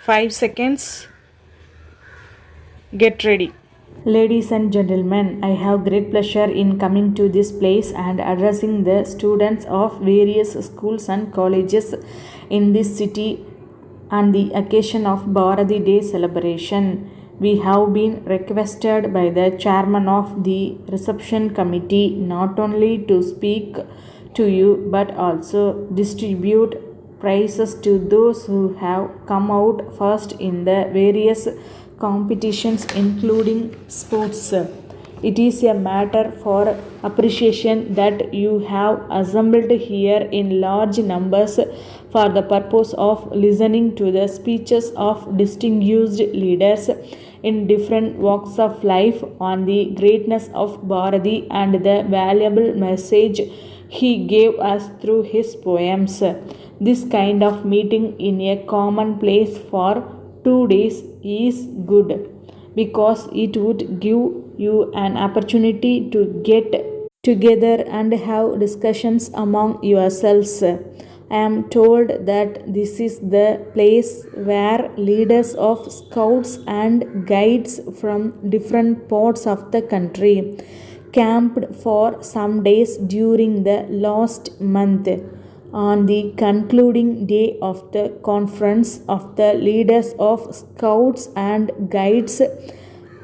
5 seconds. Get ready. Ladies and gentlemen, I have great pleasure in coming to this place and addressing the students of various schools and colleges in this city on the occasion of Bharati Day celebration. We have been requested by the chairman of the reception committee not only to speak to you but also distribute prizes to those who have come out first in the various competitions including sports. It is a matter for appreciation that you have assembled here in large numbers for the purpose of listening to the speeches of distinguished leaders in different walks of life on the greatness of Bharati and the valuable message he gave us through his poems. This kind of meeting in a common place for 2 days is good because it would give you an opportunity to get together and have discussions among yourselves. I am told that this is the place where leaders of scouts and guides from different parts of the country camped for some days during the last month. On the concluding day of the conference of the leaders of scouts and guides,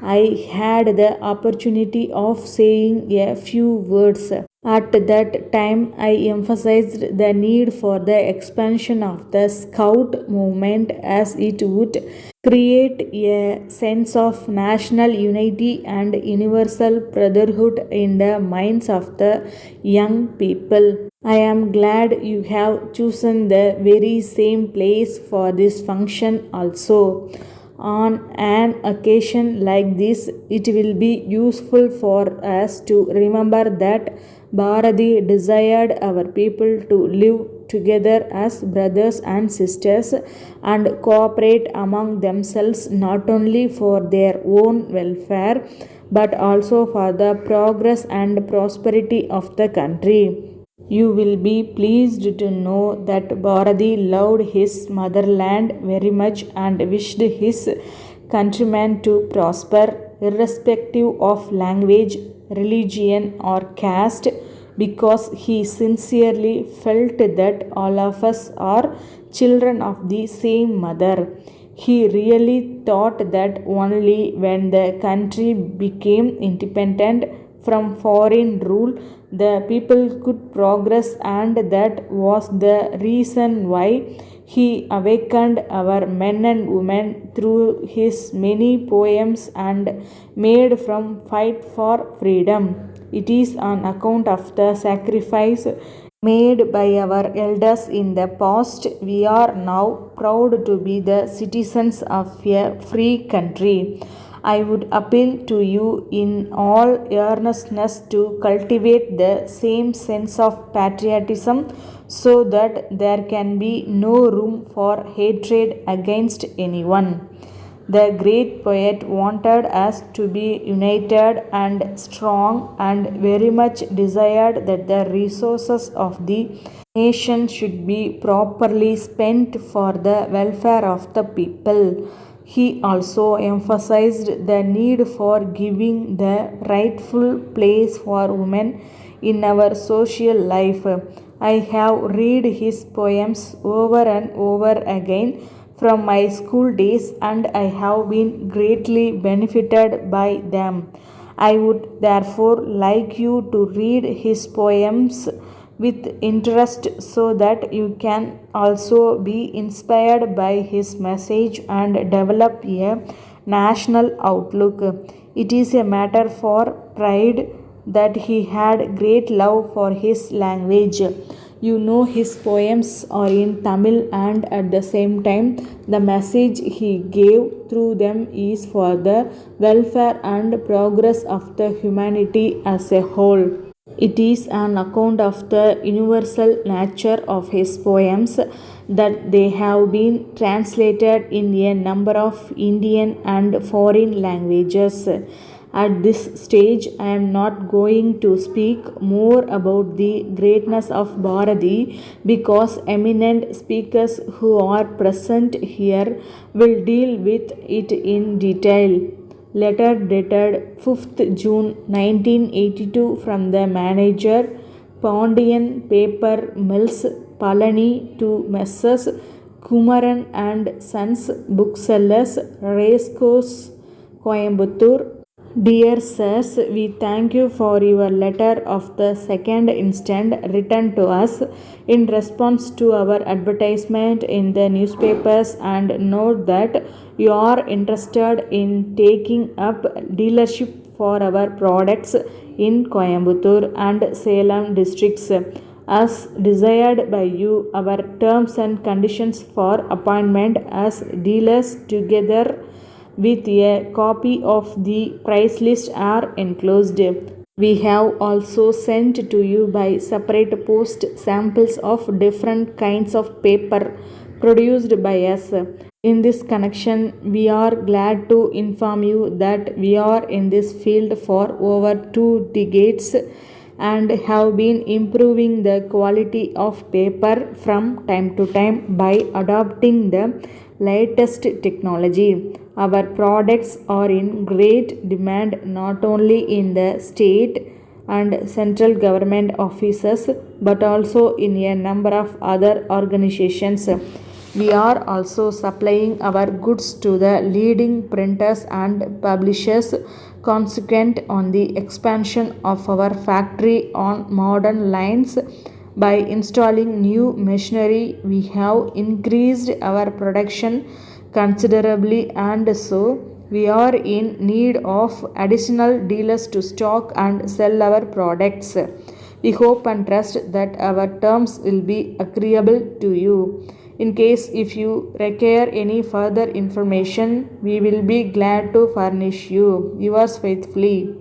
I had the opportunity of saying a few words. At that time, I emphasized the need for the expansion of the scout movement as it would create a sense of national unity and universal brotherhood in the minds of the young people. I am glad you have chosen the very same place for this function also. On an occasion like this, it will be useful for us to remember that Bharati desired our people to live together as brothers and sisters and cooperate among themselves not only for their own welfare but also for the progress and prosperity of the country. You will be pleased to know that Bharati loved his motherland very much and wished his countrymen to prosper irrespective of language, religion, or caste because he sincerely felt that all of us are children of the same mother. He really thought that only when the country became independent from foreign rule the people could progress, and that was the reason why he awakened our men and women through his many poems and made from fight for freedom. It is on account of the sacrifice made by our elders in the past we are now proud to be the citizens of a free country. I would appeal to you in all earnestness to cultivate the same sense of patriotism so that there can be no room for hatred against anyone. The great poet wanted us to be united and strong and very much desired that the resources of the nation should be properly spent for the welfare of the people. He also emphasized the need for giving the rightful place for women in our social life. I have read his poems over and over again from my school days and I have been greatly benefited by them. I would therefore like you to read his poems with interest so that you can also be inspired by his message and develop a national outlook. It is a matter for pride that he had great love for his language. You know, his poems are in Tamil, and at the same time, the message he gave through them is for the welfare and progress of the humanity as a whole. It is an account of the universal nature of his poems that they have been translated in a number of Indian and foreign languages. At this stage, I am not going to speak more about the greatness of Bharati because eminent speakers who are present here will deal with it in detail. Letter dated 5th June 1982 from the manager, Pondian Paper Mills, Palani, to Messrs. Kumaran and Sons Booksellers, Racecourse, Coimbatore. Dear Sirs, we thank you for your letter of the 2nd instant written to us in response to our advertisement in the newspapers and note that you are interested in taking up dealership for our products in Coimbatore and Salem districts. As desired by you, our terms and conditions for appointment as dealers together with a copy of the price list are enclosed. We have also sent to you by separate post samples of different kinds of paper produced by us. In this connection, we are glad to inform you that we are in this field for over 2 decades and have been improving the quality of paper from time to time by adopting the latest technology. Our products are in great demand not only in the state and central government offices but also in a number of other organizations. We are also supplying our goods to the leading printers and publishers. Consequent on the expansion of our factory on modern lines, by installing new machinery, we have increased our production considerably, and so we are in need of additional dealers to stock and sell our products. We hope and trust that our terms will be agreeable to you. In case if you require any further information, we will be glad to furnish you. Yours faithfully.